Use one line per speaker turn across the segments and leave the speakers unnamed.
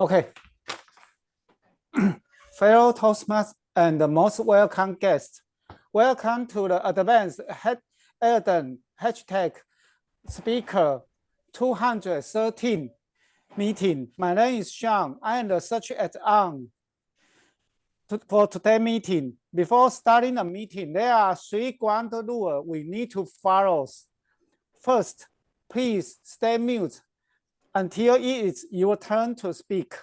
Okay. Fellow Toastmasters and the most welcome guests, welcome to the Advanced Eden Hashtag Speaker 213 meeting. My name is Sean. I am the search at on for today's meeting. Before starting the meeting, there are 3 ground rules we need to follow. First, please stay mute until it is your turn to speak.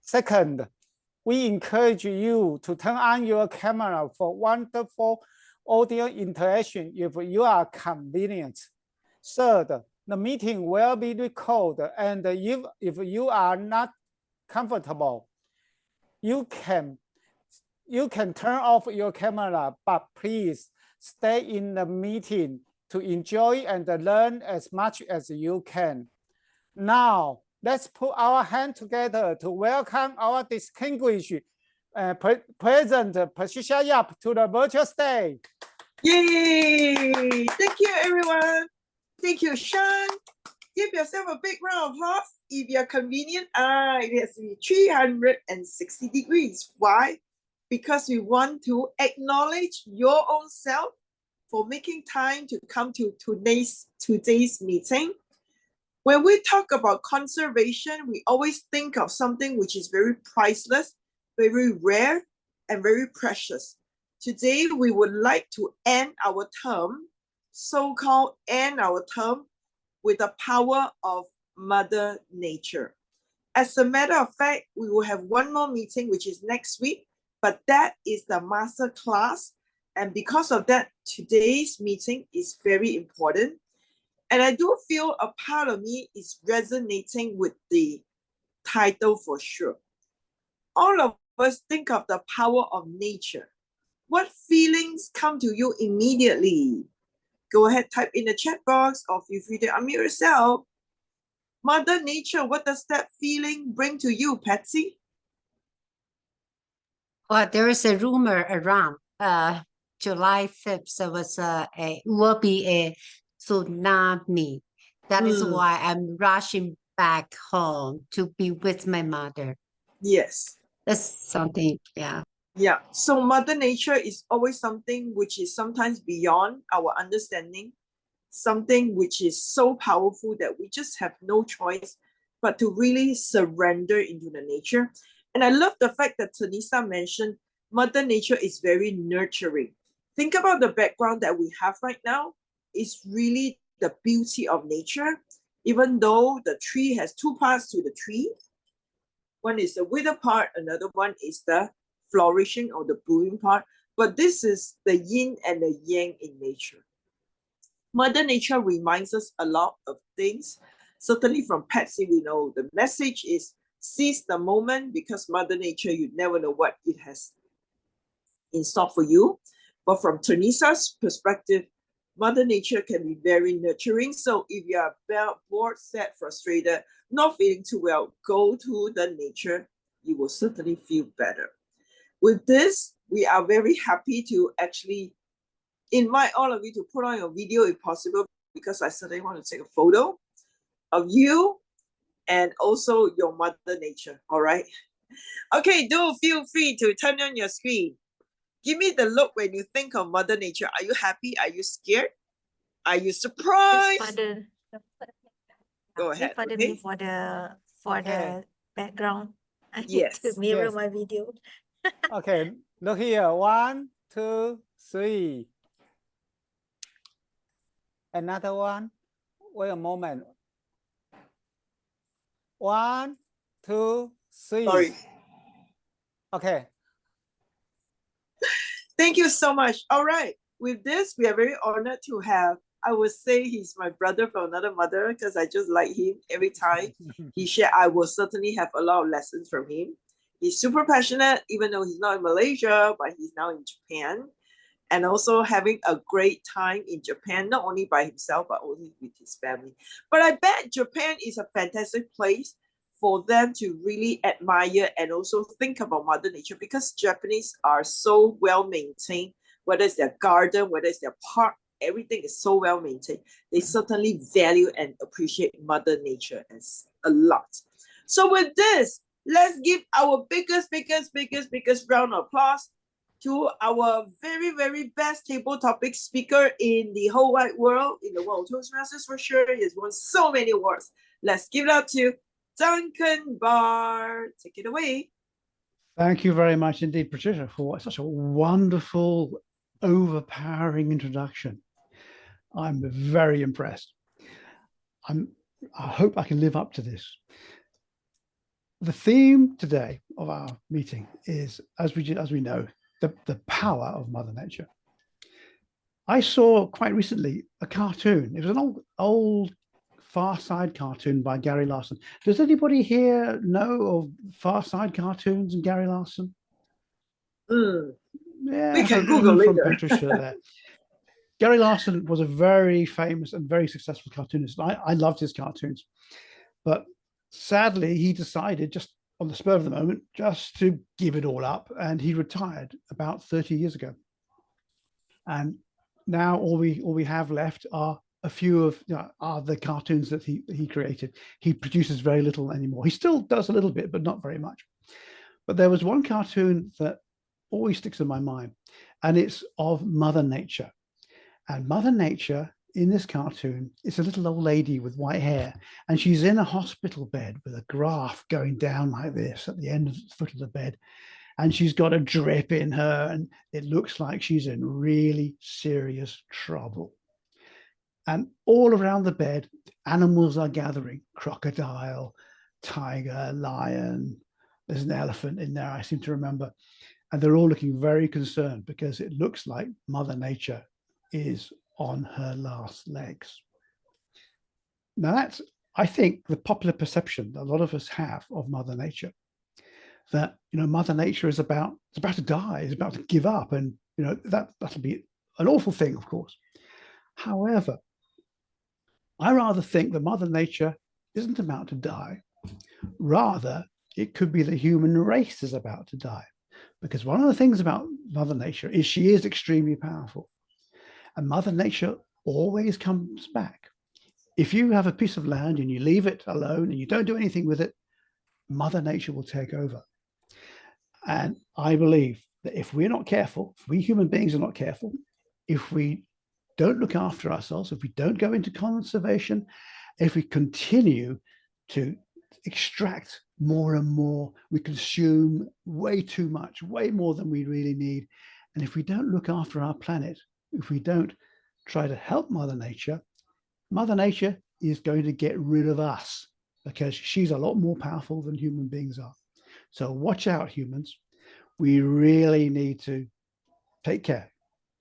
Second, we encourage you to turn on your camera for wonderful audio interaction if you are convenient. Third, the meeting will be recorded, and if you are not comfortable, you can turn off your camera, but please stay in the meeting to enjoy and learn as much as you can. Now, let's put our hands together to welcome our distinguished President Patricia Yap to the virtual stage.
Yay! Thank you, everyone. Thank you, Sean. Give yourself a big round of applause. If you're convenient, it has to be 360 degrees. Why? Because we want to acknowledge your own self for making time to come to today's meeting. When we talk about conservation, we always think of something which is very priceless, very rare, and very precious. Today, we would like to end our term, so-called end our term, with the power of Mother Nature. As a matter of fact, we will have one more meeting, which is next week, but that is the master class. And because of that, today's meeting is very important. And I do feel a part of me is resonating with the title for sure. All of us think of the power of nature. What feelings come to you immediately? Go ahead, type in the chat box, or feel free to unmute yourself. Mother Nature, what does that feeling bring to you, Patsy?
Well, there is a rumor around July 5th, there will be a tsunami. That is why I'm rushing back home to be with my mother.
Yes.
That's something, yeah.
Yeah, so Mother Nature is always something which is sometimes beyond our understanding, something which is so powerful that we just have no choice but to really surrender into the nature. And I love the fact that Tanisa mentioned Mother Nature is very nurturing. Think about the background that we have right now. It's really the beauty of nature. Even though the tree has 2 parts to the tree, one is the wither part, another one is the flourishing or the blooming part. But this is the yin and the yang in nature. Mother Nature reminds us a lot of things. Certainly from Patsy, we know the message is seize the moment, because Mother Nature, you never know what it has in store for you. But from Tanisa's perspective, Mother Nature can be very nurturing. So if you are bored, sad, frustrated, not feeling too well, go to the nature. You will certainly feel better. With this, we are very happy to actually invite all of you to put on your video if possible, because I certainly want to take a photo of you and also your Mother Nature, all right? Okay, do feel free to turn on your screen. Give me the look when you think of Mother Nature. Are you happy? Are you scared? Are you surprised? Go ahead.
Pardon me for the background. I need to mirror my video.
Okay, look here. 1, 2, 3. Another one. Wait a moment. 1, 2, 3.
Sorry.
Okay.
Thank you so much. All right. With this, we are very honored to have, I would say he's my brother from another mother, because I just like him every time he shares. I will certainly have a lot of lessons from him. He's super passionate, even though he's not in Malaysia, but he's now in Japan. And also having a great time in Japan, not only by himself, but also with his family. But I bet Japan is a fantastic place for them to really admire and also think about Mother Nature, because Japanese are so well maintained, whether it's their garden, whether it's their park, everything is so well maintained. They certainly value and appreciate Mother Nature as a lot. So with this, Let's give our biggest round of applause to our very, very best table topic speaker in the whole wide world, in the world Toastmasters for sure. He has won so many awards. Let's give it up to Duncan Barr. Take it away.
Thank you very much indeed, Patricia, for such a wonderful, overpowering introduction. I'm very impressed. I hope I can live up to this. The theme today of our meeting is, as we know, the power of Mother Nature. I saw quite recently a cartoon. It was an old Far Side cartoon by Gary Larson. Does anybody here know of Far Side cartoons and Gary Larson? Yeah,
we can Google
from
later.
Patricia there. Gary Larson was a very famous and very successful cartoonist. I loved his cartoons, but sadly, he decided just on the spur of the moment just to give it all up, and he retired about 30 years ago. And now all we have left are a few of the cartoons that he created. He produces very little anymore. He still does a little bit, but not very much. But there was one cartoon that always sticks in my mind, and it's of Mother Nature. And Mother Nature in this cartoon is a little old lady with white hair, and she's in a hospital bed with a graph going down like this at the end of the foot of the bed. And she's got a drip in her, and it looks like she's in really serious trouble. And all around the bed, animals are gathering: crocodile, tiger, lion. There's an elephant in there, I seem to remember. And they're all looking very concerned because it looks like Mother Nature is on her last legs. Now that's, I think, the popular perception that a lot of us have of Mother Nature. That, Mother Nature is about to die, is about to give up, and that'll be an awful thing, of course. However, I rather think that Mother Nature isn't about to die. Rather, it could be the human race is about to die, because one of the things about Mother Nature is she is extremely powerful, and Mother Nature always comes back. If you have a piece of land and you leave it alone and you don't do anything with it, Mother Nature will take over. And I believe that if we're not careful, if we human beings are not careful, if we don't look after ourselves, if we don't go into conservation, if we continue to extract more and more, we consume way too much, way more than we really need. And if we don't look after our planet, if we don't try to help Mother Nature is going to get rid of us, because she's a lot more powerful than human beings are. So watch out, humans. We really need to take care,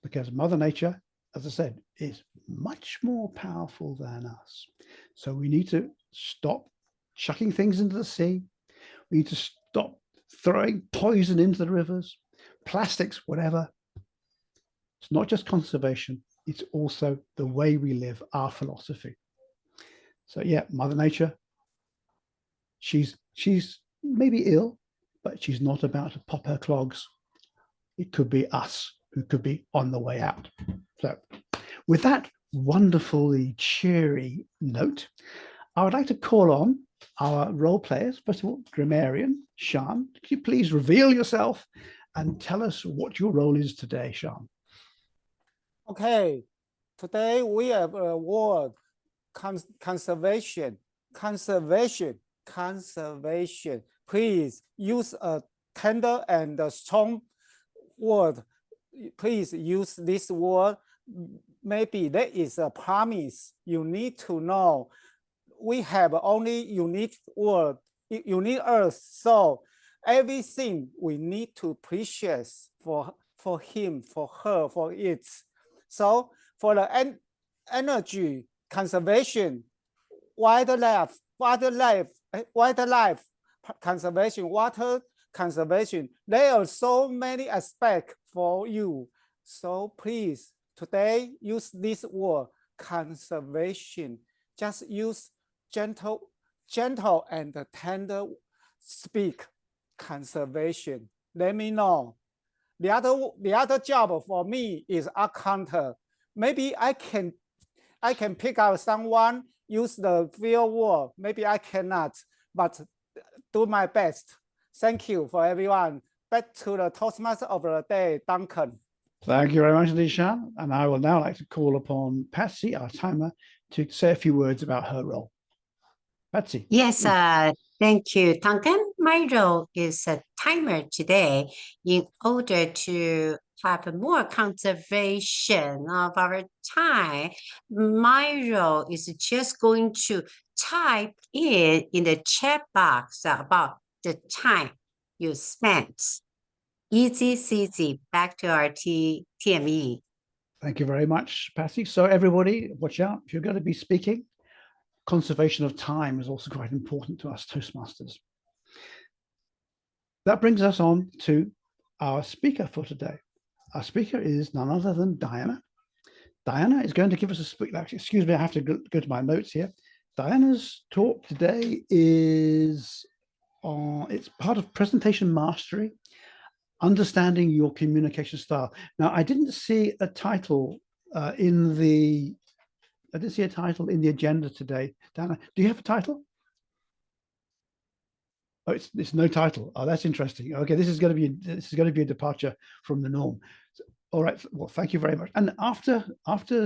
because Mother Nature, as I said, is much more powerful than us. So we need to stop chucking things into the sea. We need to stop throwing poison into the rivers, plastics, whatever. It's not just conservation, it's also the way we live, our philosophy. So yeah, Mother Nature, she's maybe ill, but she's not about to pop her clogs. It could be us who could be on the way out. So with that wonderfully cheery note, I would like to call on our role players. First of all, grammarian Sean, could you please reveal yourself and tell us what your role is today, Sean?
Okay, today we have a word, conservation. Please use a tender and a strong word. Please use this word. Maybe there is a promise. You need to know we have only unique word, unique earth. So everything we need to precious for him, for her, for it. So for the energy conservation, wildlife conservation, water conservation, there are so many aspects for you. So please, today use this word, conservation. Just use gentle and tender speak, conservation. Let me know. The other job for me is accountant. Maybe I can pick out someone, use the field word. Maybe I cannot, but do my best. Thank you for everyone. Back to the Toastmaster of the day, Duncan.
Thank you very much, Lishan. And I will now like to call upon Patsy, our timer, to say a few words about her role. Patsy.
Yes, thank you, Duncan. My role is a timer today in order to have more conservation of our time. My role is just going to type in the chat box about the time you spent. Easy, easy. Back to our TME.
Thank you very much, Patsy. So everybody, watch out. If you're going to be speaking, conservation of time is also quite important to us Toastmasters. That brings us on to our speaker for today. Our speaker is none other than Diana. Diana is going to give us a speak. Excuse me, I have to go to my notes here. Diana's talk today is it's part of presentation mastery, understanding your communication style. Now, I didn't see a title in the agenda today. Diana, do you have a title? Oh, it's no title. Oh, that's interesting. Okay, this is going to be a departure from the norm. So, all right. Well, thank you very much. And after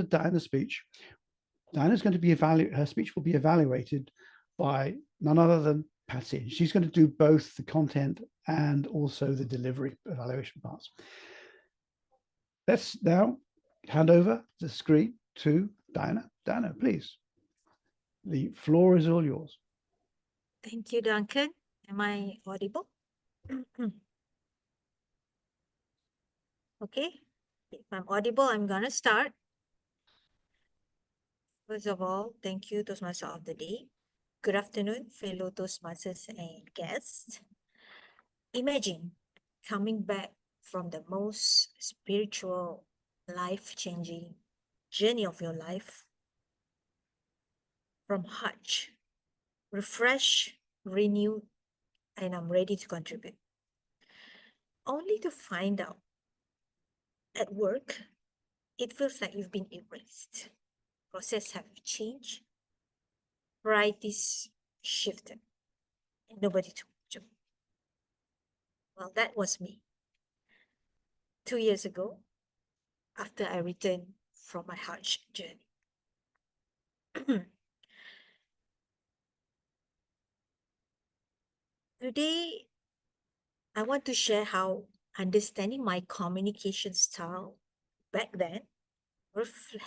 Diana's speech, Diana's going to be her speech will be evaluated by none other than Patsy. She's going to do both the content and also the delivery evaluation parts. Let's now hand over the screen to Diana. Diana, please. The floor is all yours.
Thank you, Duncan. Am I audible? Okay. If I'm audible, I'm gonna start. First of all, thank you, Toastmaster of the Day. Good afternoon, fellow Toastmasters and guests. Imagine coming back from the most spiritual, life-changing journey of your life, from Hajj, refreshed, renewed, and I'm ready to contribute. Only to find out at work, it feels like you've been erased. Processes have changed, priorities shifted, and nobody took you. Well, that was me. 2 years ago, after I returned from my Hajj journey. Today, I want to share how understanding my communication style back then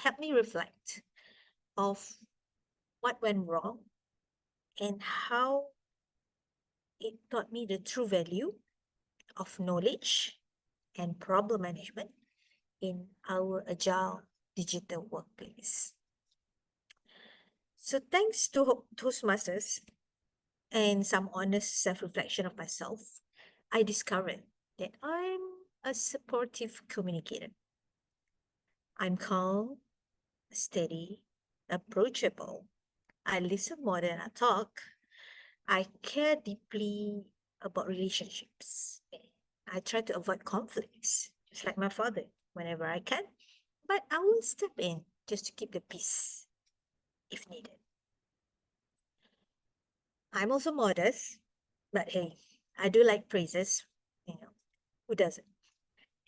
helped me reflect of what went wrong and how it taught me the true value of knowledge and problem management in our agile digital workplace. So thanks to Toastmasters and some honest self-reflection of myself, I discovered that I'm a supportive communicator. I'm calm, steady, approachable. I listen more than I talk. I care deeply about relationships. I try to avoid conflicts, just like my father, whenever I can. But I will step in just to keep the peace if needed. I'm also modest, but hey, I do like praises, who doesn't?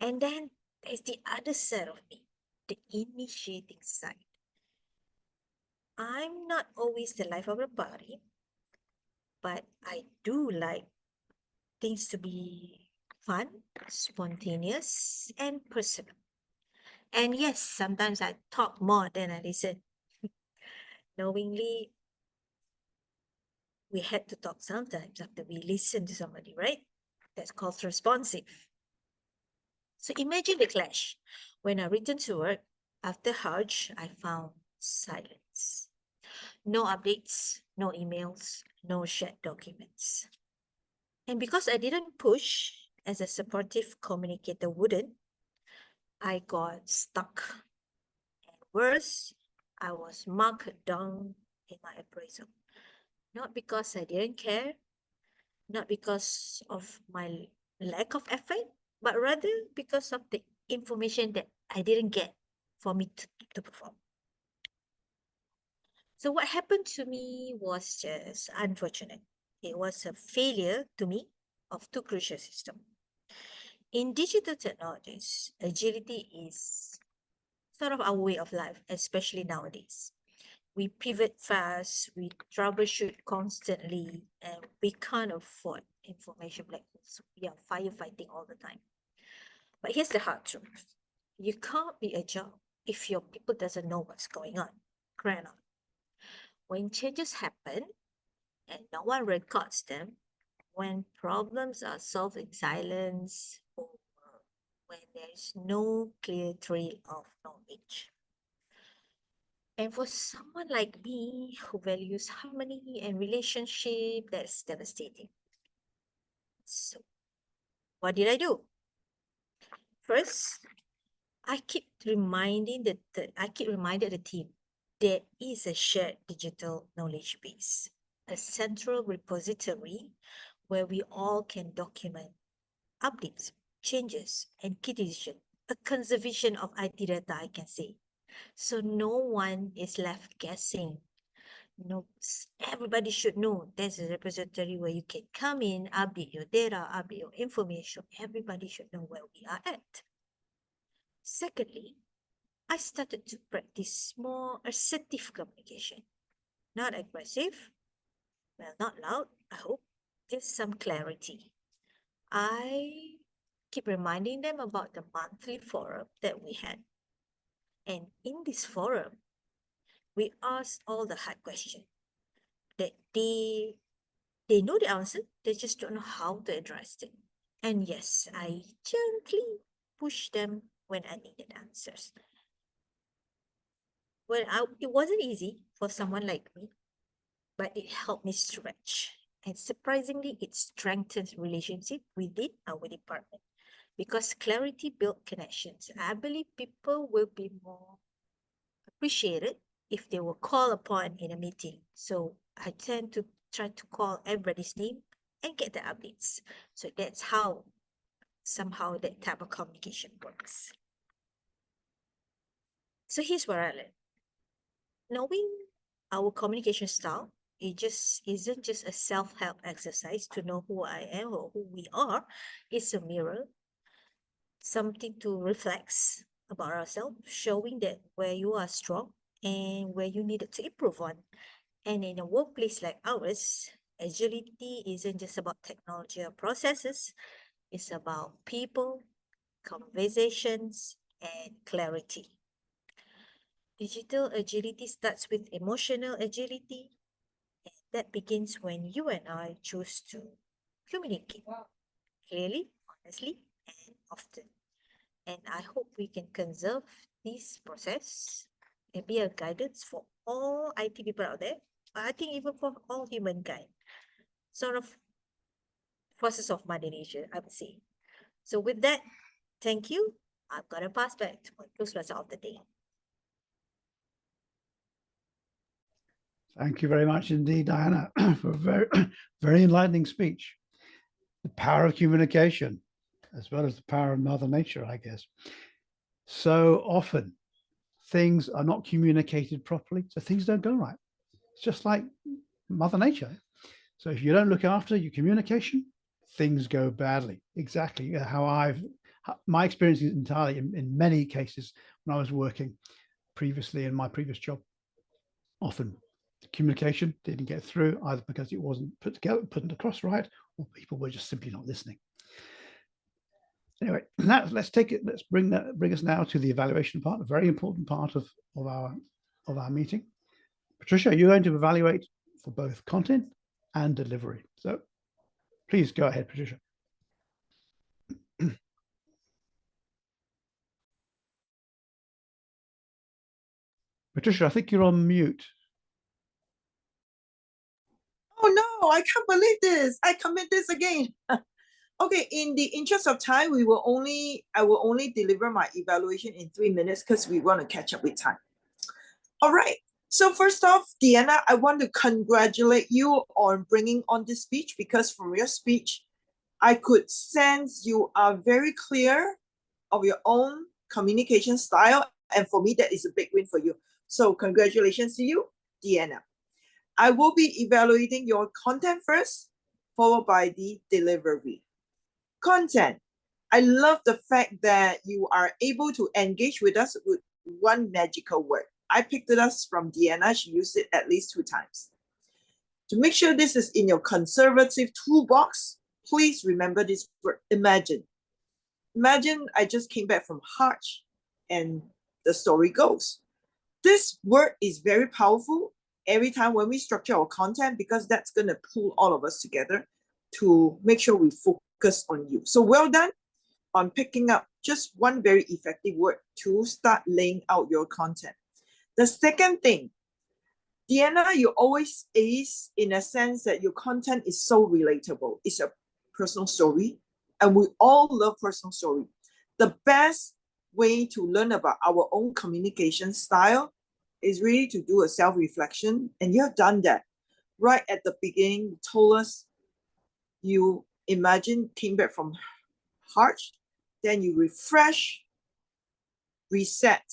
And then there's the other side of me, the initiating side. I'm not always the life of the party, but I do like things to be fun, spontaneous, and personal. And yes, sometimes I talk more than I listen. Knowingly, we had to talk sometimes after we listen to somebody, right? That's called responsive. So imagine the clash. When I returned to work after Hajj, I found silence. No updates, no emails, no shared documents. And because I didn't push as a supportive communicator wouldn't, I got stuck. And worse, I was marked down in my appraisal. Not because I didn't care, not because of my lack of effort, but rather because of the information that I didn't get for me to perform. So what happened to me was just unfortunate. It was a failure to me of two crucial systems. In digital technologies, agility is sort of our way of life, especially nowadays. We pivot fast, we troubleshoot constantly, and we can't afford information black holes. We are firefighting all the time. But here's the hard truth. You can't be agile if your people doesn't know what's going on. Correct or not? When changes happen and no one records them, when problems are solved in silence, or when there is no clear trail of knowledge. And for someone like me who values harmony and relationship, that's devastating. So, what did I do? First, I keep reminding the team there is a shared digital knowledge base, a central repository where we all can document updates, changes, and key decisions, a conservation of IT data, I can say. So no one is left guessing. No, everybody should know there's a repository where you can come in, update your data, update your information. Everybody should know where we are at. Secondly, I started to practice more assertive communication. Not aggressive, well, not loud, I hope, just some clarity. I keep reminding them about the monthly forum that we had. And in this forum, we asked all the hard questions that they know the answer, they just don't know how to address it. And yes, I gently pushed them when I needed answers. Well, it wasn't easy for someone like me, but it helped me stretch. And surprisingly, it strengthens relationship within our department because clarity builds connections. I believe people will be more appreciated if they were called upon in a meeting. So I tend to try to call everybody's name and get the updates. So that's how somehow that type of communication works. So here's where I learned. Knowing our communication style, it isn't just a self-help exercise to know who I am or who we are. It's a mirror, something to reflect about ourselves, showing that where you are strong and where you needed to improve on. And in a workplace like ours, agility isn't just about technology or processes. It's about people, conversations, and clarity. Digital agility starts with emotional agility, and that begins when you and I choose to communicate clearly, honestly, and often. And I hope we can conserve this process and be a guidance for all IT people out there. I think even for all humankind. Sort of forces of Mother Nature, I would say. So with that, thank you. I'm gonna pass back to my close result of the day.
Thank you very much indeed, Diana, for a very, very enlightening speech. The power of communication, as well as the power of Mother Nature, I guess. So often things are not communicated properly, so things don't go right. It's just like Mother Nature. So if you don't look after your communication, things go badly. Exactly how my experience is entirely in many cases when I was working previously in my previous job. Often the communication didn't get through either because it wasn't put across right, or people were just simply not listening. Anyway, let's bring us now to the evaluation part, a very important part of our meeting. Patricia, you're going to evaluate for both content and delivery. So please go ahead, Patricia. Patricia, I think you're on mute.
Oh no, I can't believe this. I commit this again. Okay, in the interest of time, I will only deliver my evaluation in 3 minutes because we want to catch up with time. All right. So first off, Deanna, I want to congratulate you on bringing on this speech, because from your speech, I could sense you are very clear of your own communication style. And for me, that is a big win for you. So congratulations to you, Deanna. I will be evaluating your content first, followed by the delivery. Content. I love the fact that you are able to engage with us with one magical word. I picked it up from Deanna. She used it at least 2 times. To make sure this is in your conservative toolbox, please remember this word, imagine. Imagine I just came back from Hajj and the story goes. This word is very powerful every time when we structure our content, because that's going to pull all of us together to make sure we focus on you. So well done on picking up just one very effective word to start laying out your content. The second thing, Deanna, you always ace in a sense that your content is so relatable. It's a personal story, and we all love personal story. The best way to learn about our own communication style is really to do a self-reflection, and you have done that. Right at the beginning, you told us you imagine came back from Hajj, then you refresh, reset,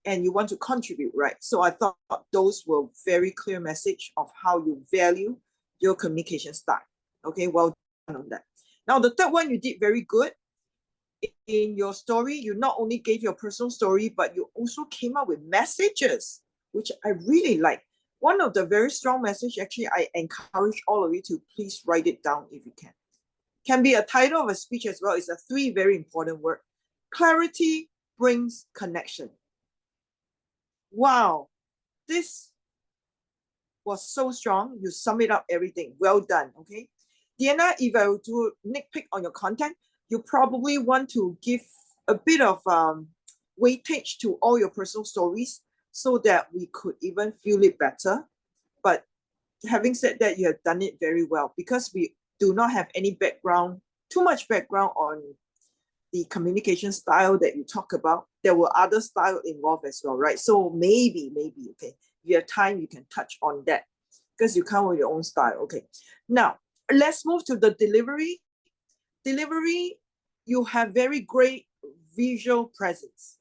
and you want to contribute, right? So I thought those were very clear message of how you value your communication style. Okay, well done on that. Now, the third one you did very good. In your story, you not only gave your personal story, but you also came up with messages, which I really like. One of the very strong message, actually, I encourage all of you to please write it down if you can. Can be a title of a speech as well. It's a 3 very important word. Clarity brings connection. Wow, this was so strong. You sum it up everything. Well done, okay? Deanna, if I were to nitpick on your content, you probably want to give a bit of weightage to all your personal stories so that we could even feel it better. But having said that, you have done it very well, because we do not have any background, too much background on the communication style that you talk about. There were other styles involved as well, right? So maybe, okay, if you have time, you can touch on that, because you come with your own style. Okay, now let's move to the delivery. Delivery, you have very great visual presence.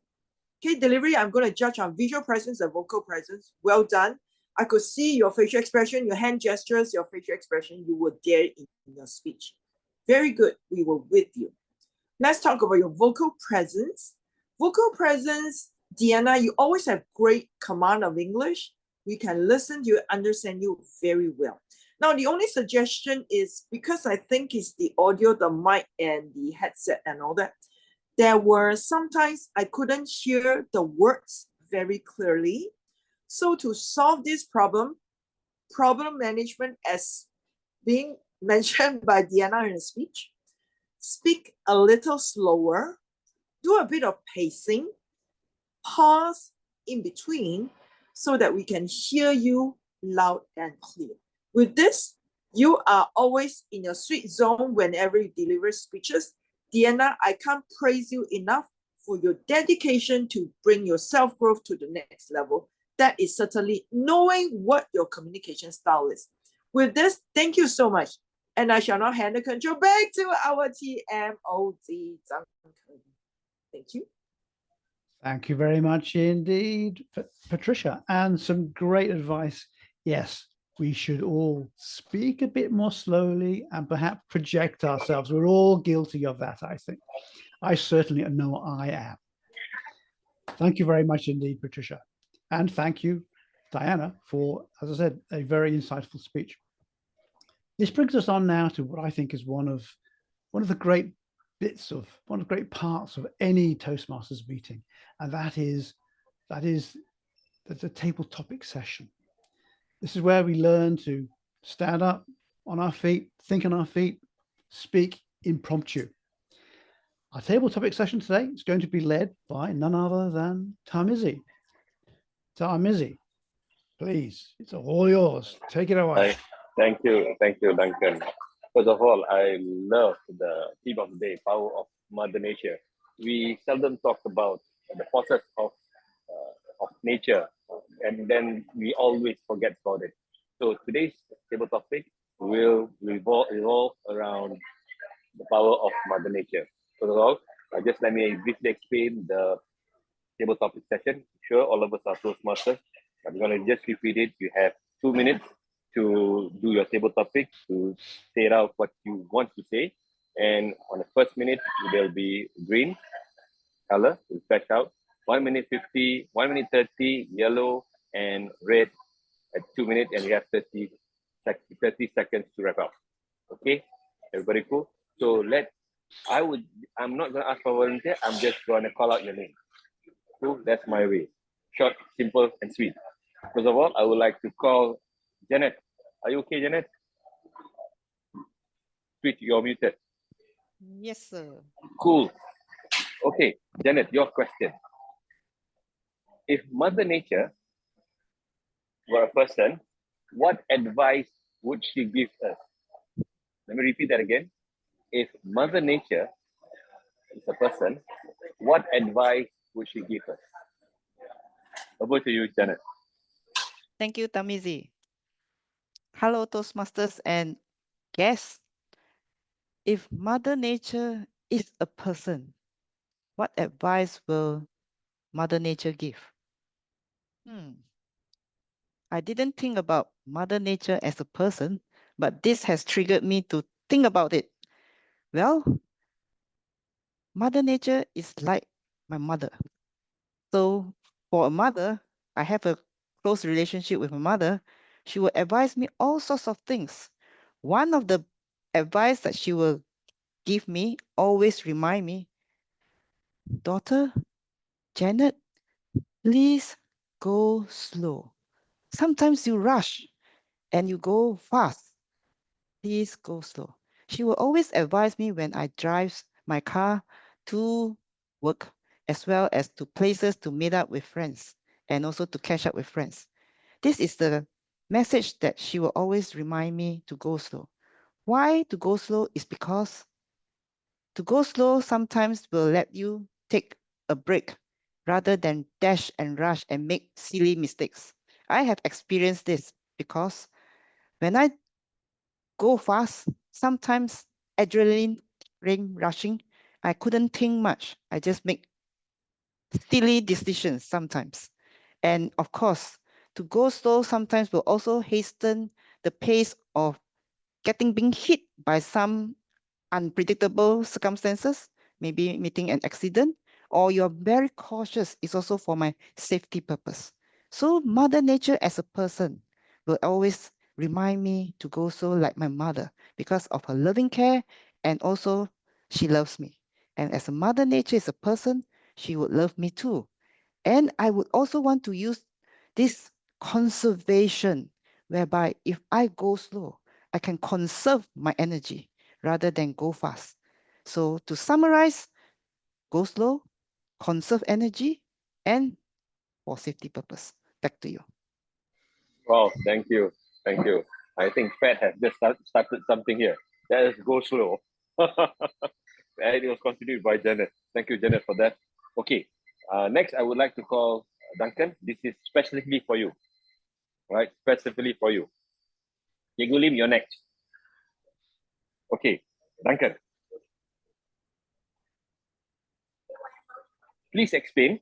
Okay, delivery, I'm going to judge on visual presence and vocal presence. Well done. I could see your facial expression, your hand gestures, your facial expression. You were there in your speech. Very good. We were with you. Let's talk about your vocal presence. Vocal presence, Deanna, you always have great command of English. We can listen to you, understand you very well. Now, the only suggestion is, because I think it's the audio, the mic, and the headset and all that, there were sometimes I couldn't hear the words very clearly. So to solve this problem management, as being mentioned by Deanna in the speech, speak a little slower, do a bit of pacing, pause in between so that we can hear you loud and clear. With this, you are always in your sweet zone whenever you deliver speeches. Deanna, I can't praise you enough for your dedication to bring your self-growth to the next level. That is certainly knowing what your communication style is. With this, thank you so much. And I shall now hand the control back to our TMOD, Duncan. Thank you.
Thank you very much indeed, Patricia. And some great advice. Yes, we should all speak a bit more slowly and perhaps project ourselves. We're all guilty of that, I think. I certainly know I am. Thank you very much indeed, Patricia. And thank you, Diana, for, as I said, a very insightful speech. This brings us on now to what I think is one of the great parts of any Toastmasters meeting, and that is the table topic session. This is where we learn to stand up on our feet, think on our feet, speak impromptu. Our table topic session today is going to be led by none other than Tarmizi. Tarmizi, please, it's all yours. Take it away.
Thank you, Duncan. First of all, I love the theme of the day, power of Mother Nature. We seldom talk about the process of nature, and then we always forget about it. So today's table topic will revolve around the power of Mother Nature. First of all, just let me briefly explain the table topic session. Sure, all of us are Toastmasters. I'm going to just repeat it. You have 2 minutes to do your table topic, to say out what you want to say. And on the first minute, there'll be green color will flash out. 1 minute 50, 1 minute 30, yellow and red at 2 minutes, and you have 30 seconds to wrap up. Okay, everybody cool? So I'm not gonna ask for volunteer, I'm just gonna call out your name. Cool, that's my way. Short, simple, and sweet. First of all, I would like to call Janet. Are you okay, Janet? Sweet, you're muted.
Yes, sir.
Cool. Okay, Janet, your question. If Mother Nature were a person, what advice would she give us? Let me repeat that again. If Mother Nature is a person, what advice would she give us? Over to you, Janet.
Thank you, Tamizi. Hello, Toastmasters and guests. If Mother Nature is a person, what advice will Mother Nature give? I didn't think about Mother Nature as a person, but this has triggered me to think about it. Well, Mother Nature is like my mother. So for a mother, I have a close relationship with my mother. She will advise me all sorts of things. One of the advice that she will give me, always remind me, daughter, Janet, please go slow. Sometimes you rush and you go fast. Please go slow. She will always advise me when I drive my car to work, as well as to places to meet up with friends and also to catch up with friends. This is the message that she will always remind me to go slow. Why to go slow is because to go slow sometimes will let you take a break rather than dash and rush and make silly mistakes. I have experienced this because when I go fast, sometimes adrenaline rushing, I couldn't think much. I just make silly decisions sometimes. And of course, to go slow sometimes will also hasten the pace of being hit by some unpredictable circumstances, maybe meeting an accident, or you're very cautious is also for my safety purpose. So Mother Nature as a person will always remind me to go slow like my mother because of her loving care, and also she loves me. And as a Mother Nature is a person, she would love me too. And I would also want to use this conservation, whereby if I go slow, I can conserve my energy rather than go fast. So to summarize, go slow, conserve energy, and for safety purpose. Back to you.
Wow, thank you. Thank you. I think Pat has just started something here. That is go slow. And it was continued by Janet. Thank you, Janet, for that. Okay. Next, I would like to call Duncan. This is specifically for you. Right? Specifically for you. Cikgu Lim, you're next. Okay. Duncan. Please explain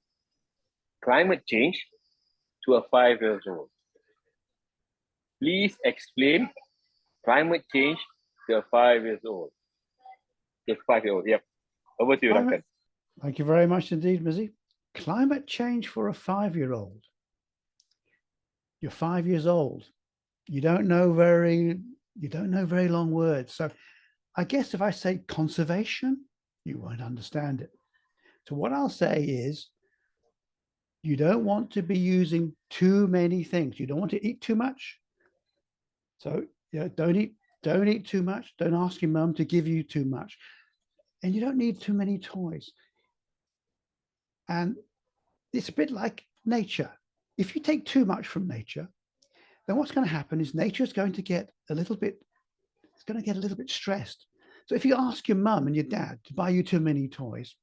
climate change to a 5-year-old. Please explain climate change to a 5-year-old. Just 5-year-old. Yep. Over to you, Duncan.
Thank you very much indeed, Mizzy. Climate change for a 5-year-old. You're 5 years old. You don't know very long words. So I guess if I say conservation, you won't understand it. So what I'll say is, you don't want to be using too many things. You don't want to eat too much. So don't eat too much. Don't ask your mum to give you too much. And you don't need too many toys. And it's a bit like nature. If you take too much from nature, then what's going to happen is nature is going to get a little bit stressed. So if you ask your mum and your dad to buy you too many toys,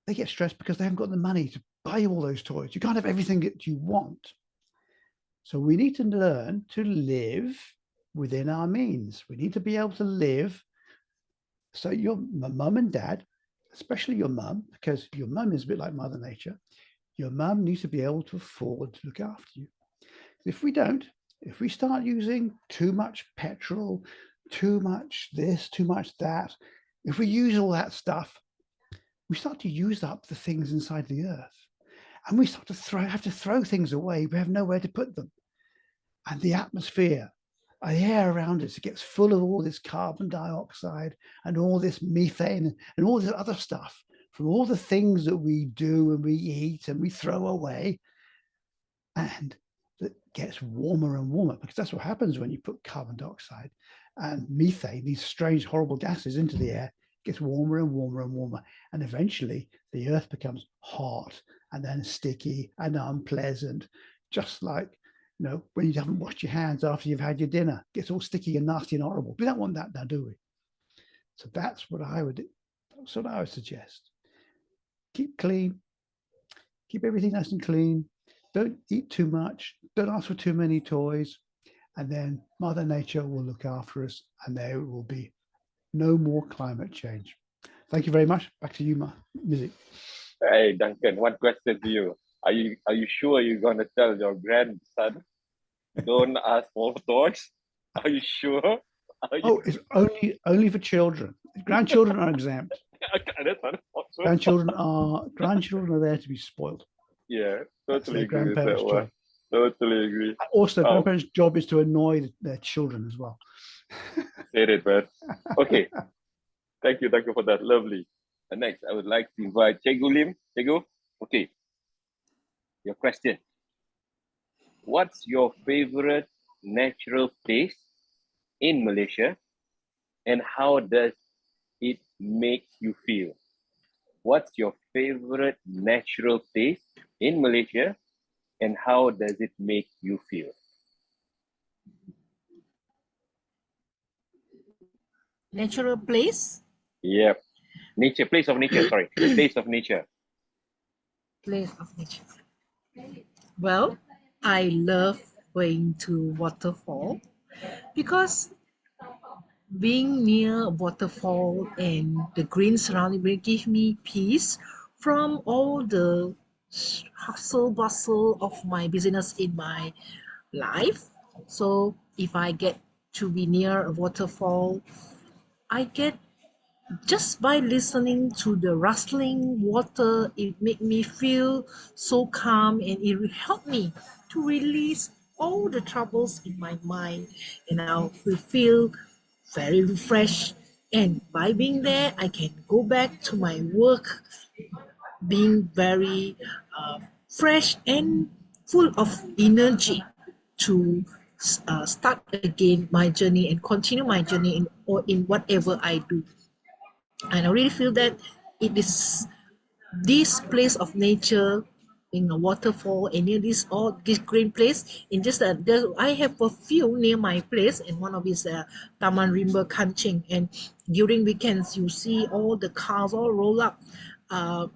they get stressed because they haven't got the money to buy you all those toys. You can't have everything that you want. So we need to learn to live within our means. We need to be able to live. So your mum and dad, especially your mum, because your mum is a bit like Mother Nature, your mum needs to be able to afford to look after you. If we don't, If we start using too much petrol, too much this, too much that, if we use all that stuff, we start to use up the things inside the earth. And we start to have to throw things away. We have nowhere to put them. And the atmosphere, the air around us, it gets full of all this carbon dioxide and all this methane and all this other stuff from all the things that we do and we eat and we throw away. And it gets warmer and warmer, because that's what happens when you put carbon dioxide and methane, these strange, horrible gases, into the air. It gets warmer and warmer and warmer. And eventually the earth becomes hot and then sticky and unpleasant, just like, you know, when you haven't washed your hands after you've had your dinner, it gets all sticky and nasty and horrible. We don't want that now, do we? So that's what I would suggest. Keep clean, keep everything nice and clean. Don't eat too much. Don't ask for too many toys. And then Mother Nature will look after us, and there will be no more climate change. Thank you very much. Back to you, Mizzy.
Hey, Duncan, one question to you. Are you sure you're going to tell your grandson, don't ask for toys? Are you sure?
Oh, it's only for children. Grandchildren are exempt. Grandchildren are there to be spoiled.
Yeah, totally agree with that
grandparents'
one.
job.
Totally agree.
Also, grandparents' job is to annoy their children as well.
Said it, man. Okay. Thank you for that. Lovely. Next, I would like to invite Cikgu Lim. Cikgu, okay. Your question. What's your favorite natural place in Malaysia, and how does it make you feel? What's your favorite natural place in Malaysia, and how does it make you feel?
Natural place?
Yep. Nature, place of nature, sorry. Place of nature.
Place of nature. Well, I love going to waterfall because being near a waterfall and the green surrounding will give me peace from all the hustle bustle of my business in my life. So if I get to be near a waterfall, I get, just by listening to the rustling water, it made me feel so calm, and it will help me to release all the troubles in my mind, and I will feel very refreshed. And by being there, I can go back to my work being very fresh and full of energy to start again my journey and continue my journey in whatever I do. And I really feel that it is this place of nature in a waterfall and near this green place in just I have a few near my place, and one of is Taman Rimba Kanching, and during weekends you see all the cars all roll up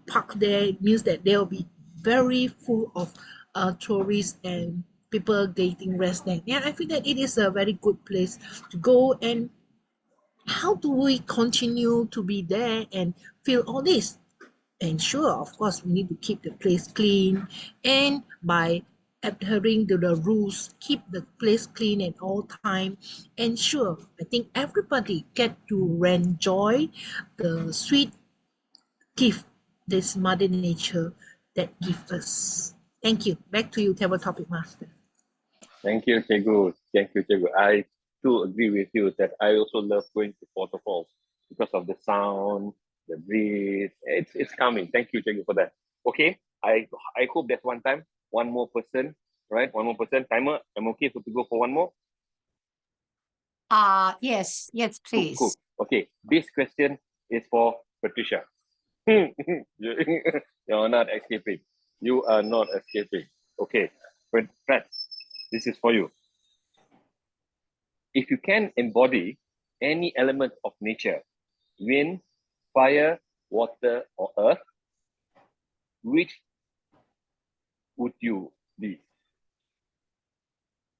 park there. It means that they'll be very full of tourists and people getting rest there. And I feel that it is a very good place to go. And how do we continue to be there and feel all this? And sure, of course, we need to keep the place clean, and by adhering to the rules, keep the place clean at all time. And sure, I think everybody get to enjoy the sweet gift this Mother Nature that gives us. Thank you. Back to you, Table Topic Master.
Thank you, Cikgu. Thank you, Cikgu. I too agree with you that I also love going to waterfalls because of the sound, the breeze. It's calming. Thank you, Cikgu, for that. Okay, I hope there's one more person, right? One more person. Timer, I'm okay to go for one more.
Yes, please.
Cool. Okay, this question is for Patricia. You're not escaping. You are not escaping. Okay, Fred, this is for you. If you can embody any element of nature, wind, fire, water, or earth, which would you be?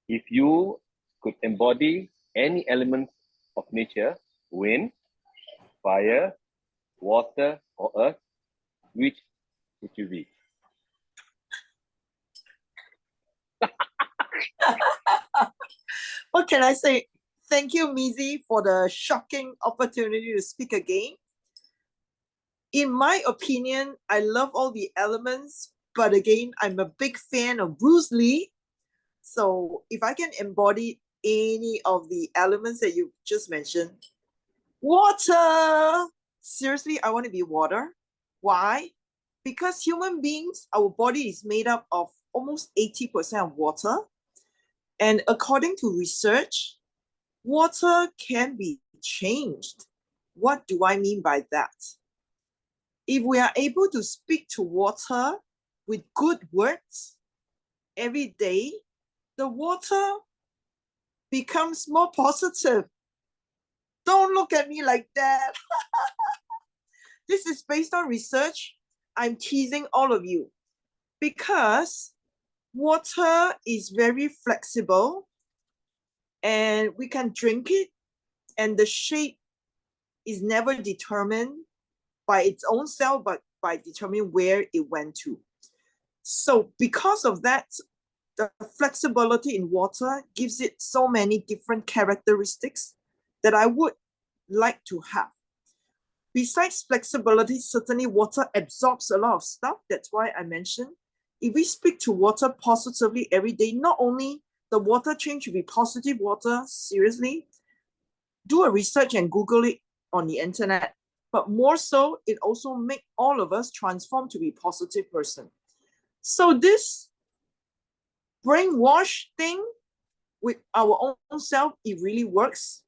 If you could embody any element of nature, wind, fire, water, or earth, which would you be?
What can I say? Thank you, Mizi, for the shocking opportunity to speak again. In my opinion, I love all the elements, but again, I'm a big fan of Bruce Lee. So if I can embody any of the elements that you just mentioned, water. Seriously, I want to be water. Why? Because human beings, our body is made up of almost 80% of water. And according to research, water can be changed. What do I mean by that? If we are able to speak to water with good words every day, the water becomes more positive. Don't look at me like that. This is based on research. I'm teasing all of you because water is very flexible and we can drink it, and the shape is never determined by its own self, but by determining where it went to. So because of that, the flexibility in water gives it so many different characteristics that I would like to have. Besides flexibility, certainly water absorbs a lot of stuff. That's why I mentioned, if we speak to water positively every day, not only the water change will be positive water, seriously, do a research and Google it on the internet, but more so, it also make all of us transform to be a positive person. So this brainwash thing with our own self, it really works.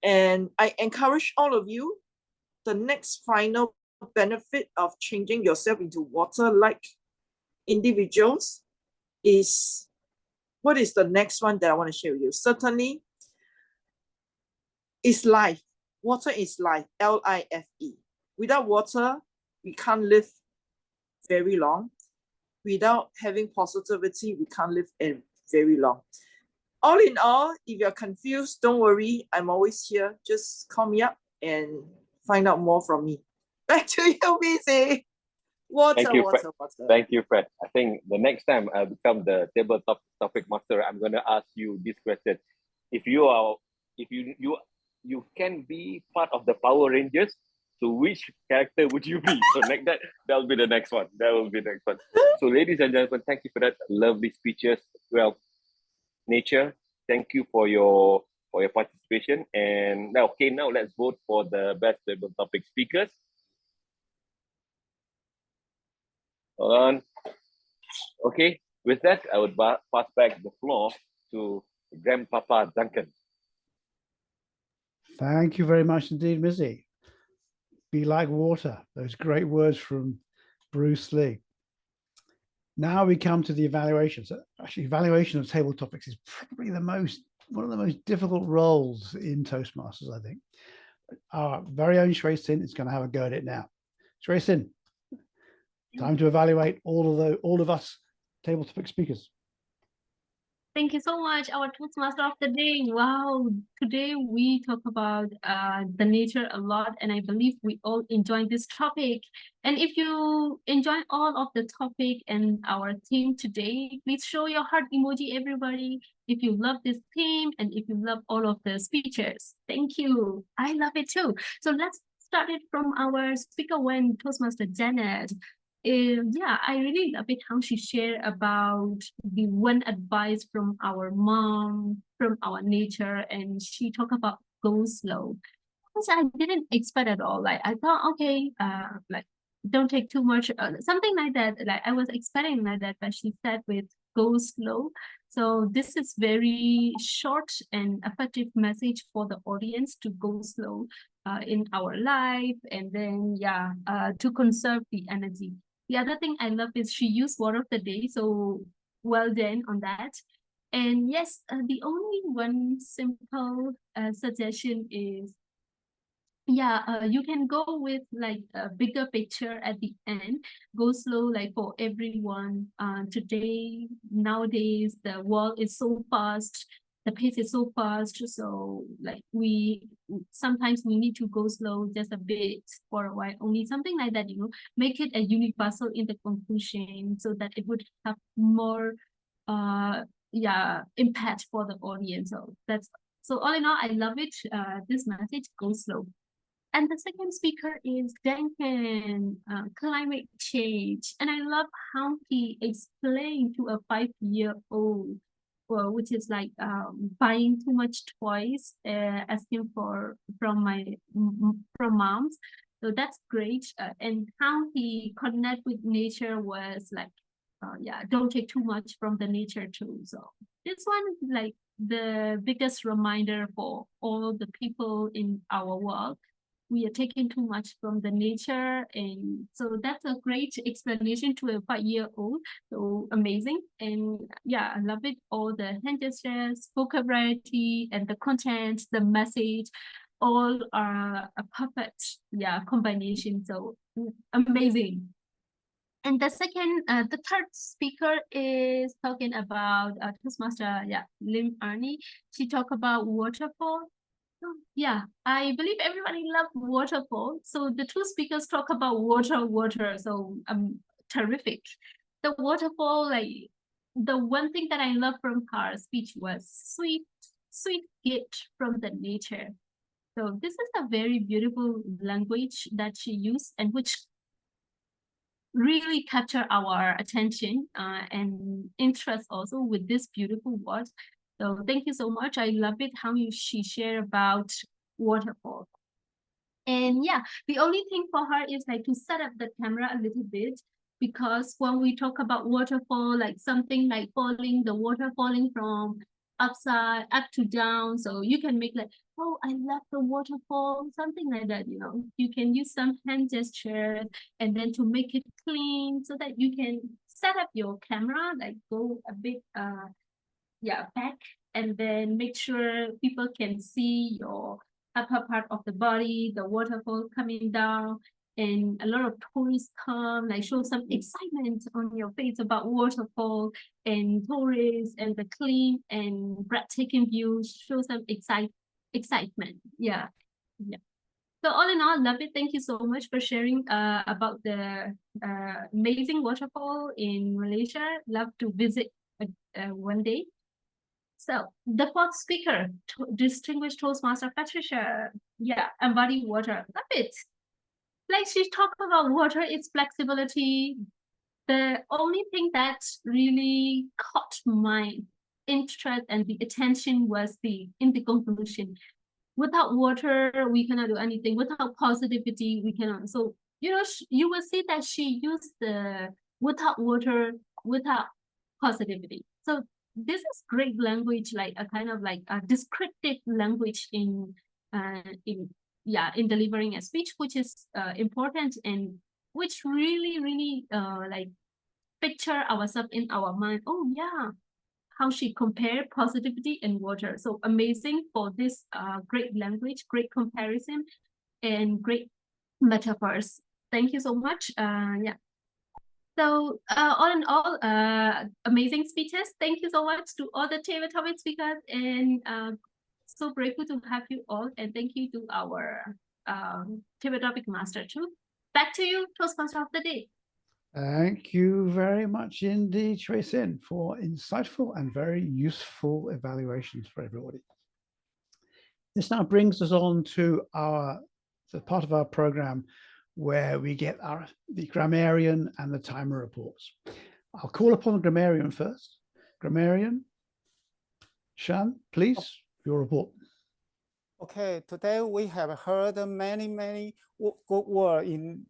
And I encourage all of you, the next final benefit of changing yourself into water-like individuals is, what is the next one that I want to share with you? Certainly, is life. Water is life, L-I-F-E. Without water, we can't live very long. Without having positivity, we can't live very long. All in all, if you're confused, don't worry. I'm always here. Just call me up and find out more from me. Back to you, BC. Water.
Thank you, Fred. I think the next time I become the tabletop topic master, I'm going to ask you this question. If you can be part of the Power Rangers, so which character would you be? So like that'll be the next one. That will be the next one. So ladies and gentlemen, thank you for that lovely speeches. Well, nature, thank you for your participation. And now let's vote for the best table topic speakers. Hold on. Okay, with that, I would pass back the floor to Grandpapa Duncan.
Thank you very much indeed, Mizzy. Be like water. Those great words from Bruce Lee. Now we come to the evaluation. So actually, evaluation of table topics is probably one of the most difficult roles in Toastmasters, I think. Our very own Shrey Sin is going to have a go at it now. Shrey Sin, time to evaluate all of us table topic speakers.
Thank you so much, our Toastmaster of the day. Wow, today we talk about the nature a lot, and I believe we all enjoy this topic. And if you enjoy all of the topic and our theme today, please show your heart emoji, everybody, if you love this theme and if you love all of the speeches. Thank you. I love it too. So let's start it from our speaker one, Toastmaster Janet. Yeah, I really love it how she shared about the one advice from our mom, from our nature, and she talked about go slow. Because I didn't expect at all. Like I thought, okay, like don't take too much, something like that. Like I was expecting like that, but she said with go slow. So this is very short and effective message for the audience to go slow in our life, and then to conserve the energy. The other thing I love is she used word of the day, so well done on that. And yes, the only one simple suggestion is, you can go with like a bigger picture at the end. Go slow, like for everyone. Today, nowadays, the world is so fast. The pace is so fast. So like sometimes we need to go slow just a bit for a while. Only something like that, make it a universal in the conclusion so that it would have more impact for the audience. So that's so all in all, I love it. This message goes slow. And the second speaker is Duncan, climate change. And I love how he explained to a 5-year-old, well, which is like buying too much toys, asking from moms. So that's great. And how he connect with nature was like, don't take too much from the nature too. So this one is like the biggest reminder for all the people in our world. We are taking too much from the nature, and so that's a great explanation to a 5-year-old. So amazing. And yeah, I love it. All the hand gestures, vocabulary, and the content, the message, all are a perfect combination. So amazing. And the third speaker is talking about Toastmaster, Lim Arnie. She talked about waterfall. Yeah, I believe everybody loves waterfall. So the two speakers talk about water. So terrific. The waterfall, like the one thing that I love from her speech was sweet gift from the nature. So this is a very beautiful language that she used, and which really capture our attention and interest also with this beautiful word. So thank you so much. I love it how she shared about waterfall. And yeah, the only thing for her is like to set up the camera a little bit, because when we talk about waterfall, like something like the water falling from upside up to down, so you can make like, oh, I love the waterfall, something like that. You can use some hand gesture and then to make it clean, so that you can set up your camera, like go a bit back, and then make sure people can see your upper part of the body, the waterfall coming down, and a lot of tourists come, like show some excitement on your face about waterfall and tourists and the clean and breathtaking views, show some excitement. Yeah. So all in all, love it. Thank you so much for sharing about the amazing waterfall in Malaysia. Love to visit one day. So the fourth speaker, distinguished Toastmaster Patricia, embody water. Love it. Like she talked about water, its flexibility. The only thing that really caught my interest and the attention was in the conclusion. Without water, we cannot do anything. Without positivity, we cannot. So, you will see that she used the without water, without positivity. So this is great language, like a kind of like a descriptive language in delivering a speech, which is important, and which really like picture ourselves in our mind. Oh yeah, how she compared positivity and water. So amazing for this great language, great comparison, and great metaphors. Thank you so much. So all in all, amazing speeches. Thank you so much to all the table topic speakers, and so grateful to have you all. And thank you to our table topic master too. Back to you, Toastmaster of the day.
Thank you very much indeed, Choi Sin, for insightful and very useful evaluations for everybody. This now brings us on to the part of our program where we get the grammarian and the timer reports. I'll call upon the grammarian first. Grammarian, Shan, please, your report.
Okay, today we have heard many good words in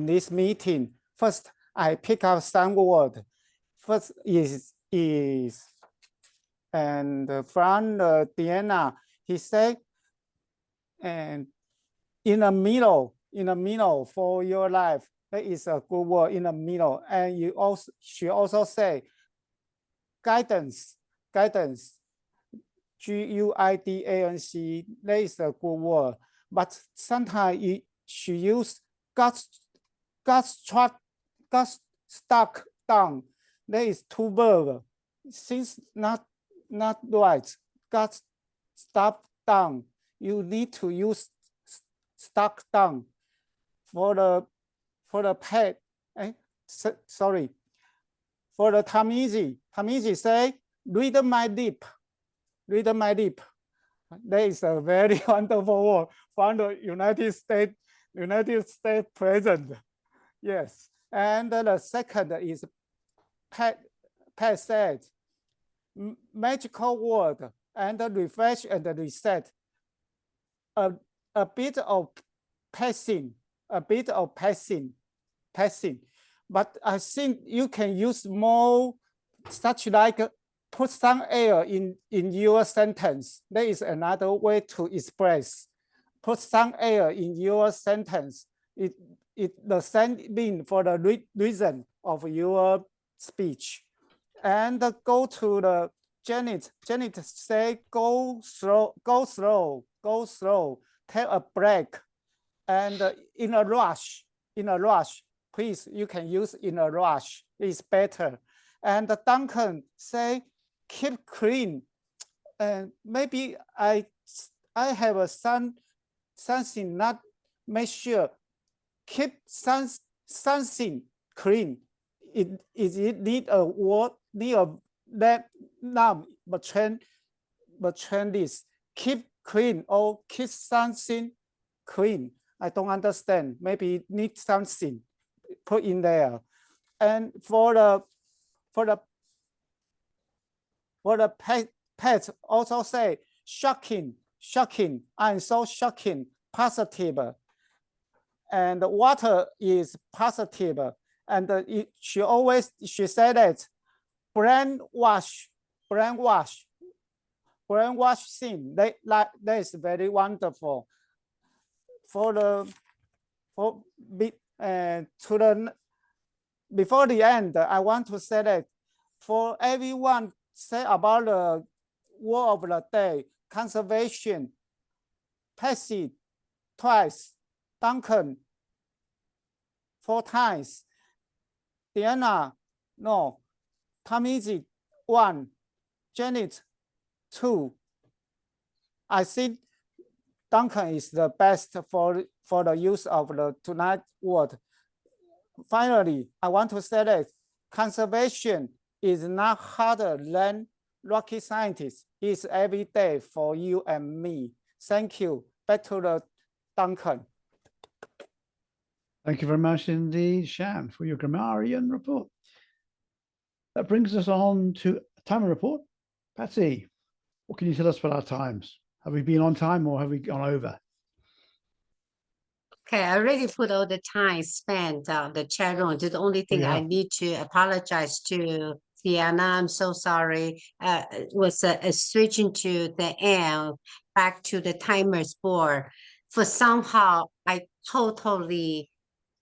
this meeting. First, I pick up some words. First is and from Diana, he said, and in the middle for your life, that is a good word, in the middle. And she also say guidance, Guidance, that is a good word. But sometimes she use got stuck down. That is two verbs. Since not right, got stuck down. You need to use stuck down for the pet. Sorry. For the Tamizi say read my lip, read my lip. That is a very wonderful word from the United States President. Yes, and the second is Pat said, magical word and refresh and reset. A bit of passing, but I think you can use more such like put some air in your sentence. There is another way to express. Put some air in your sentence. It the same mean for the reason of your speech. And go to the Janet. Janet say go slow, take a break. And in a rush, please, you can use in a rush, it's better. And Duncan say, keep clean. And maybe I have something not make sure. Keep something clean. It need a word, need a that noun between this. Keep clean or keep something clean. I don't understand. Maybe need something put in there. And for the pet also say shocking. I'm so shocking. Positive. And water is positive. And she said that brainwash thing. That is very wonderful. Before the end, I want to say that for everyone say about the word of the day, conservation, Patsy twice, Duncan 4 times, Diana, no, Tamizi 1, Janet 2. I think Duncan is the best for the use of the tonight word. Finally, I want to say that conservation is not harder than rocket scientists. It's every day for you and me. Thank you. Back to the Duncan.
Thank you very much indeed, Shan, for your grammarian report. That brings us on to a timer report. Patsy, what can you tell us about our times? Have we been on time or have we gone over?
Okay, I already put all the time spent on the chat room. The only thing I need to apologize to Diana, I'm so sorry. Was switching to the end, back to the timers board. For somehow I totally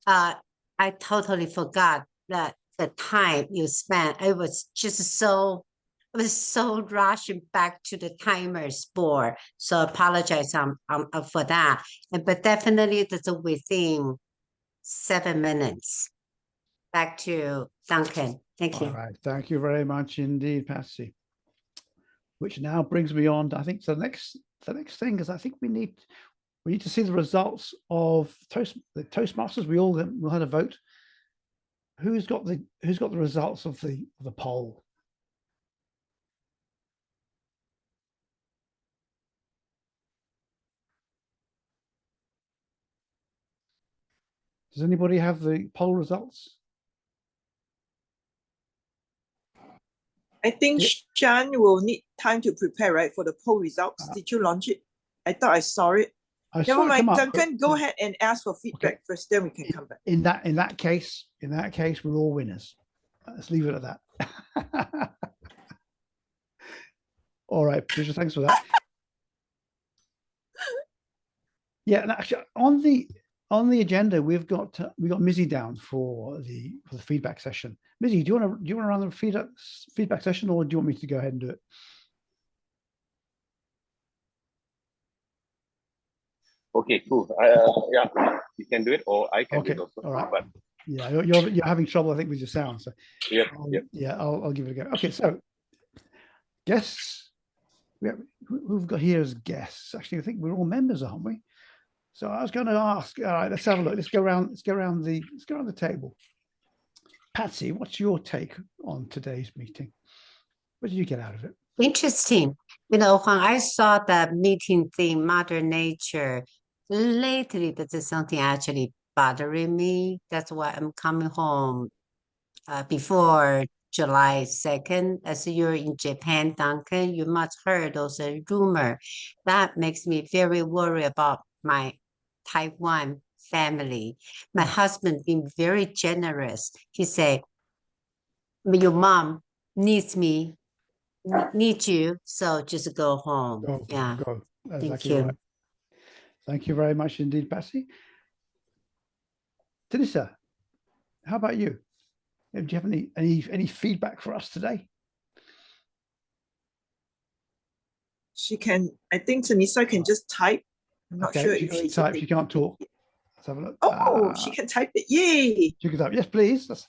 forgot that the time you spent. I was so rushing back to the timers board. So apologize for that. But definitely that's within 7 minutes. Back to Duncan. Thank you.
All right. Thank you very much indeed, Patsy. Which now brings me on, I think, to the next thing is I think we need to see the results of the Toastmasters. We all had a vote. Who's got the results of the poll? Does anybody have the poll results?
I think Shan will need time to prepare, right, for the poll results. Did you launch it? I thought I saw it. Never mind, Duncan, go ahead and ask for feedback first, then we can come back.
In that case, we're all winners. Let's leave it at that. All right, Patricia, thanks for that. Yeah, and actually on the agenda, we've got Mizzy down for the feedback session. Mizzy, do you want to run the feedback session, or do you want me to go ahead and do it?
Okay, cool. Yeah, you can do it, or I can do it also.
All right.
But
yeah, you're having trouble, I think, with your sound. So
yep.
Yeah, I'll give it a go. Okay, so guests, who've got here as guests? Actually, I think we're all members, aren't we? So I was going to ask. All right, let's have a look. Let's go around the table. Patsy, what's your take on today's meeting? What did you get out of it?
Interesting. You know, when I saw the meeting thing, Mother Nature, lately this is something actually bothering me. That's why I'm coming home before July 2nd. As you're in Japan, Duncan, you must heard those rumor. That makes me very worried about my Taiwan family. My husband being very generous. He said, your mom needs me, needs you, so just go home. Yeah.
Go. That's
Thank
exactly
you.
right. Thank you very much indeed, Bessie. Tanisa, how about you? Do you have any feedback for us today?
She can, I think Tanisa can just type. I'm not sure
She
if
can
she's
type.
able
She
to
can't
type
talk.
it.
Let's have a look.
Oh, she can type it. Yay.
She can type. Yes, please.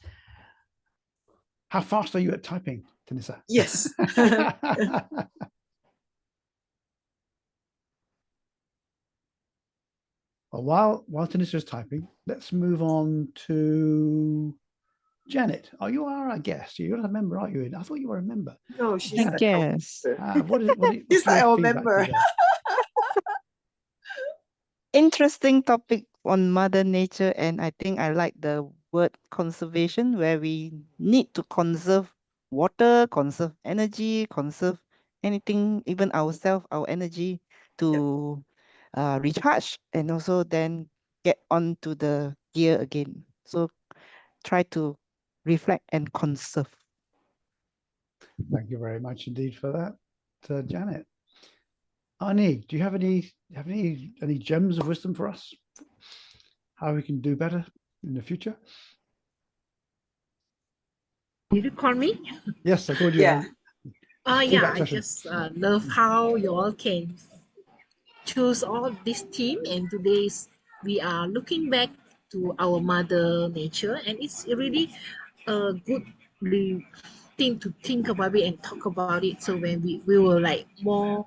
How fast are you at typing, Tanisa?
Yes.
Well, while Tanisa is typing, let's move on to Janet. Oh, you are a guest. You're not a member, are you? I thought you were a member.
No, she's
I
like,
guess.
she's like our member.
Interesting topic on Mother Nature, and I think I like the word conservation, where we need to conserve water, conserve energy, conserve anything, even ourselves, our energy to recharge, and also then get on to the gear again. So try to reflect and conserve.
Thank you very much indeed for that, Janet. Ani, do you have any gems of wisdom for us? How we can do better in the future?
Did you call me?
Yes, I called you.
Yeah.
Yeah,
Feedback
I
session.
just love how you all can choose all this theme, and today's we are looking back to our mother nature, and it's really a good thing to think about it and talk about it. So when we will like more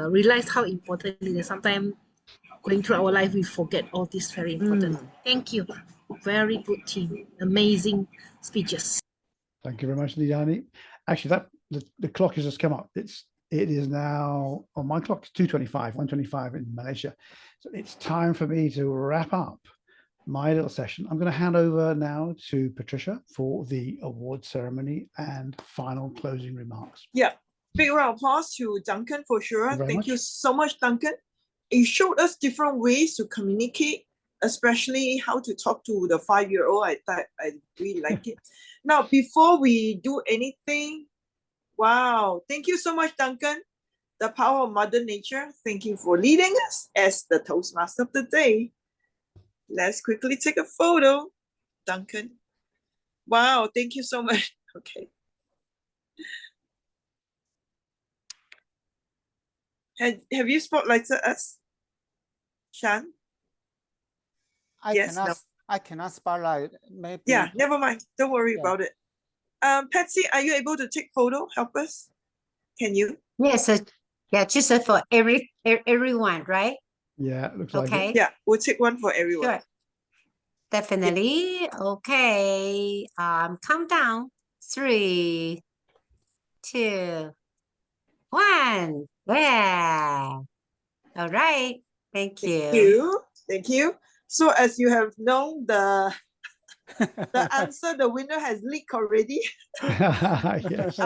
realize how important it is. Sometimes going through our life we forget all this very important. Thank you. Very good team. Amazing speeches.
Thank you very much, Ani. Actually, the clock has just come up. It is now on my clock. It's 2:25, 1:25 in Malaysia. So it's time for me to wrap up my little session. I'm going to hand over now to Patricia for the award ceremony and final closing remarks.
Yeah. Big round of applause to Duncan for sure. Thank you so much, Duncan. You showed us different ways to communicate, especially how to talk to the 5-year-old. I really like it. Now, before we do anything, wow, thank you so much, Duncan. The power of Mother Nature. Thank you for leading us as the Toastmaster of the day. Let's quickly take a photo, Duncan. Wow, thank you so much. Okay. Have you spotlighted us, Shan?
I
Yes,
cannot.
no.
I cannot spotlight. Maybe.
Yeah, never mind. Don't worry
Yeah.
about it. Patsy, are you able to take photo? Help us. Can you?
Yes, yeah, just for everyone, right?
Yeah, it looks like
Okay.
it.
Yeah, we'll take one for everyone.
Sure. Definitely. Okay. Countdown. 3, 2, 1. Yeah. All right. Thank you.
Thank you. Thank you. So as you have known, the answer, the winner has leaked already.
Yes.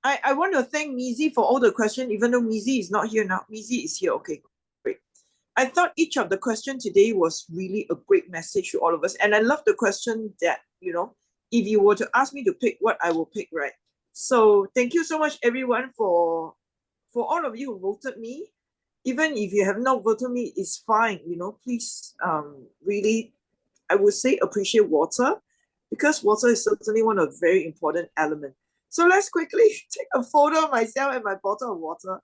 I want to thank Mizi for all the questions, even though Mizi is not here now. Mizi is here. Okay, great. I thought each of the questions today was really a great message to all of us. And I love the question that, if you were to ask me to pick what I will pick, right? So thank you so much, everyone, for all of you who voted me. Even if you have not voted me, it's fine. Please, really, I would say appreciate water, because water is certainly one of the very important elements. So let's quickly take a photo of myself and my bottle of water.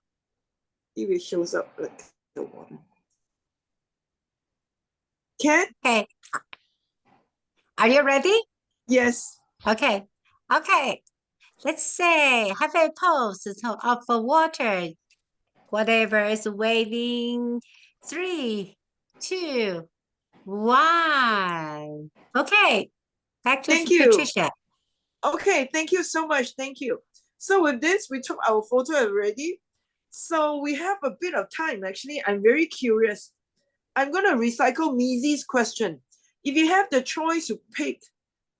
If it shows up like the water. Ken?
Okay. Are you ready?
Yes.
Okay. Okay. Let's say have a toast of water. Whatever is waiting. 3, 2, 1. Okay. Back to
Thank you.
Patricia.
Okay, thank you so much. Thank you. So with this, we took our photo already. So we have a bit of time. Actually, I'm very curious. I'm going to recycle Mizi's question. If you have the choice to pick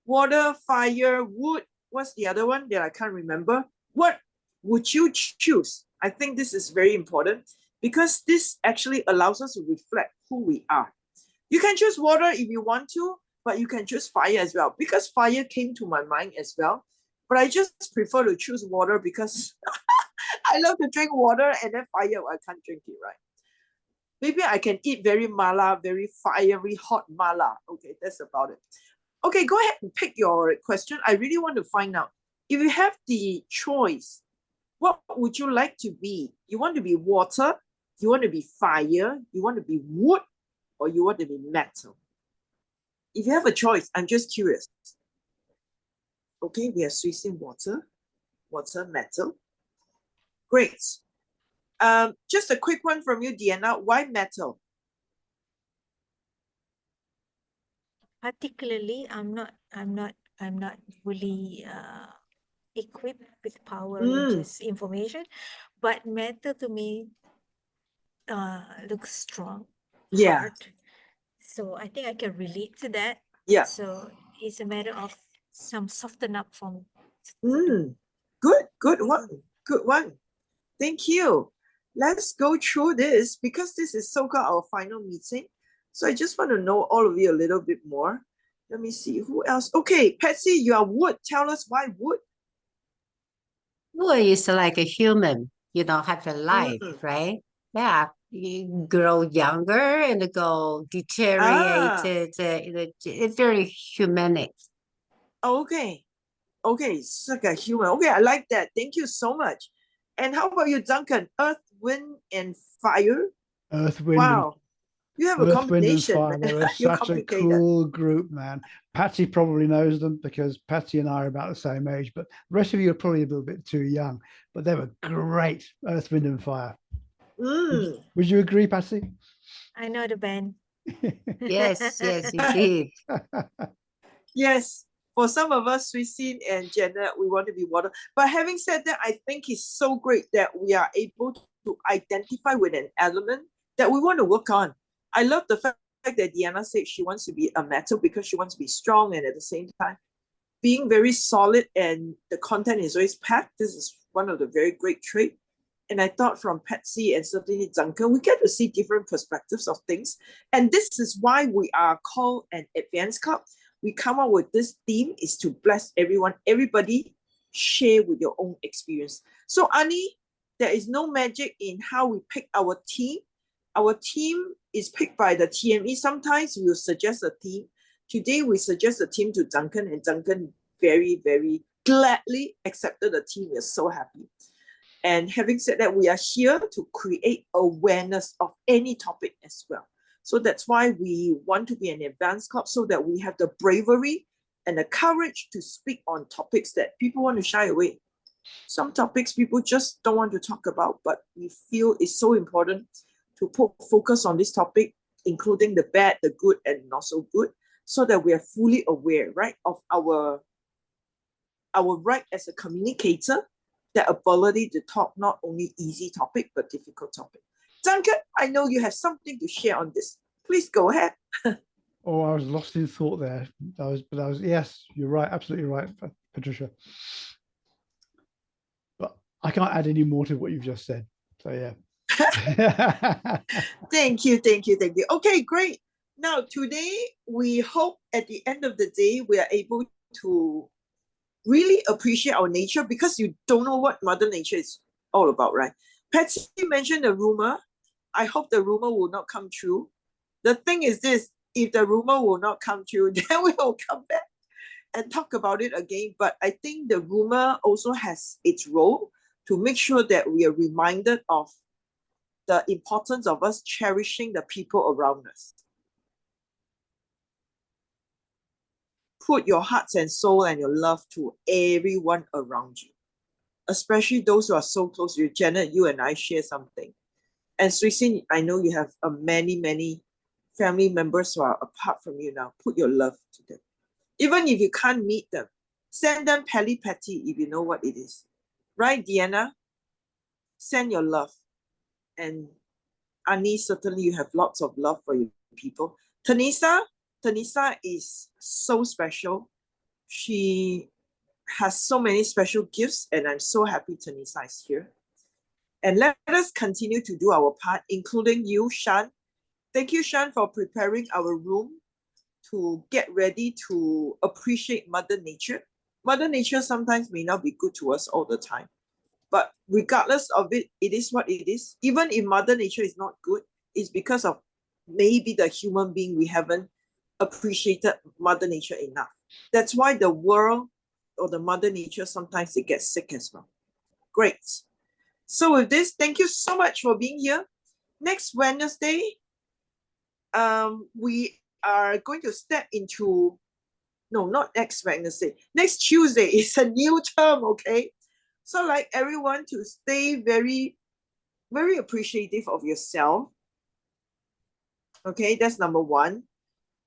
water, fire, wood, what's the other one that I can't remember? What would you choose? I think this is very important because this actually allows us to reflect who we are. You can choose water if you want to, but you can choose fire as well, because fire came to my mind as well. But I just prefer to choose water because I love to drink water, and then fire, I can't drink it, right? Maybe I can eat very mala, very fiery, hot mala. Okay, that's about it. Okay, go ahead and pick your question. I really want to find out. If you have the choice, what would you like to be? You want to be water? You want to be fire? You want to be wood? Or you want to be metal? If you have a choice, I'm just curious. Okay, we have Swiss water, metal. Great. Just a quick one from you, Deanna. Why metal?
Particularly, I'm not really equipped with power
Mm.
and just information, but metal to me looks strong,
Yeah.
hard. So I think I can relate to that.
Yeah.
So it's a matter of some soften up for me.
Good one. Good one. Thank you. Let's go through this because this is so-called our final meeting. So I just want to know all of you a little bit more. Let me see who else. Okay, Patsy, you are wood. Tell us why wood.
Wood is like a human, have a life,
Mm.
right? Yeah, you grow younger and go deteriorated. It's very humanic.
Okay. Okay, it's like a human. Okay, I like that. Thank you so much. And how about you, Duncan? Earth, wind, and fire?
Earth, wind,
Wow. You have a
Earth, Wind, and
combination.
Fire. They were
You're
such a
complicated.
cool group, man. Patsy probably knows them because Patsy and I are about the same age, but the rest of you are probably a little bit too young. But they were great, Earth, Wind, and Fire. Would you agree, Patsy?
I know the band.
Yes, you did.
Yes. For some of us, Suicide and Janet, we want to be water. But having said that, I think it's so great that we are able to identify with an element that we want to work on. I love the fact that Deanna said she wants to be a metal because she wants to be strong and at the same time being very solid and the content is always packed. This is one of the very great traits. And I thought from Patsy and certainly Duncan, we get to see different perspectives of things. And this is why we are called an advanced club. We come up with this theme is to bless everyone. Everybody share with your own experience. So Ani, there is no magic in how we pick our team. Our team is picked by the TME. Sometimes we will suggest a theme. Today we suggest a theme to Duncan, and Duncan very, very gladly accepted the theme. We're so happy. And having said that, we are here to create awareness of any topic as well. So that's why we want to be an advanced club so that we have the bravery and the courage to speak on topics that people want to shy away. Some topics people just don't want to talk about, but we feel it's so important to put focus on this topic, including the bad, the good, and not so good, so that we are fully aware, right, of our right as a communicator, the ability to talk not only easy topic, but difficult topic. Duncan, I know you have something to share on this. Please go ahead.
Oh, I was lost in thought there. Yes, you're right. Absolutely right, Patricia. But I can't add any more to what you've just said. So yeah.
Thank you. Okay, great. Now, today, we hope at the end of the day, we are able to really appreciate our nature because you don't know what Mother Nature is all about, right? Patsy mentioned a rumor. I hope the rumor will not come true. The thing is this, if the rumor will not come true, then we will come back and talk about it again. But I think the rumor also has its role to make sure that we are reminded of the importance of us cherishing the people around us. Put your hearts and soul and your love to everyone around you, especially those who are so close to you. Janet, you and I share something. And Suisin, I know you have many family members who are apart from you now. Put your love to them. Even if you can't meet them, Send them Patty if you know what it is. Right, Deanna? Send your love. And Ani, certainly you have lots of love for your people. Tanisa is so special. She has so many special gifts, and I'm so happy Tanisa is here. And let us continue to do our part, including you, Shan. Thank you, Shan, for preparing our room to get ready to appreciate Mother Nature. Mother Nature sometimes may not be good to us all the time. But regardless of it, it is what it is. Even if Mother Nature is not good, it's because of maybe the human being, we haven't appreciated Mother Nature enough. That's why the world or the Mother Nature, sometimes it gets sick as well. Great. So with this, thank you so much for being here. Next Wednesday, we are going to step into, no, not next Wednesday, next Tuesday is a new term, okay? So like everyone to stay very, very appreciative of yourself. Okay, that's number one.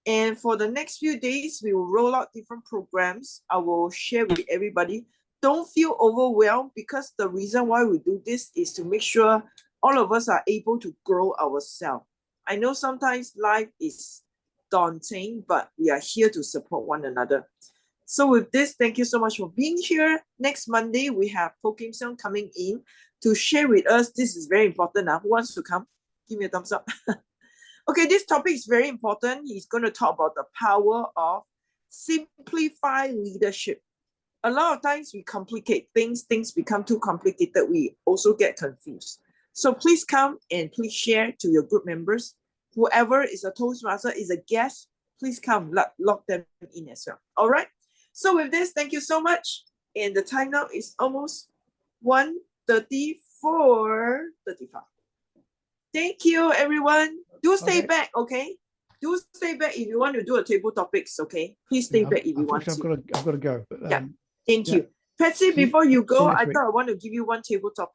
And for the next few days, we will roll out different programs. I will share with everybody. Don't feel overwhelmed, because the reason why we do this is to make sure all of us are able to grow ourselves. I know sometimes life is daunting, but we are here to support one another. So with this, thank you so much for being here. Next Monday, we have Po Kim Seong coming in to share with us. This is very important. Who wants to come? Give me a thumbs up. Okay, this topic is very important. He's going to talk about the power of simplify leadership. A lot of times we complicate things. Things become too complicated. We also get confused. So please come and please share to your group members. Whoever is a Toastmaster, is a guest, please come, lock them in as well. All right. So with this, thank you so much. And the time now is almost 1:34, 35. Thank you, everyone. Do stay back, okay? Do stay back if you want to do a table topics, okay? Please stay back if you want to.
I've got to go. But,
yeah. Thank you. Patsy, before you go, I thought I want to give you one table topic.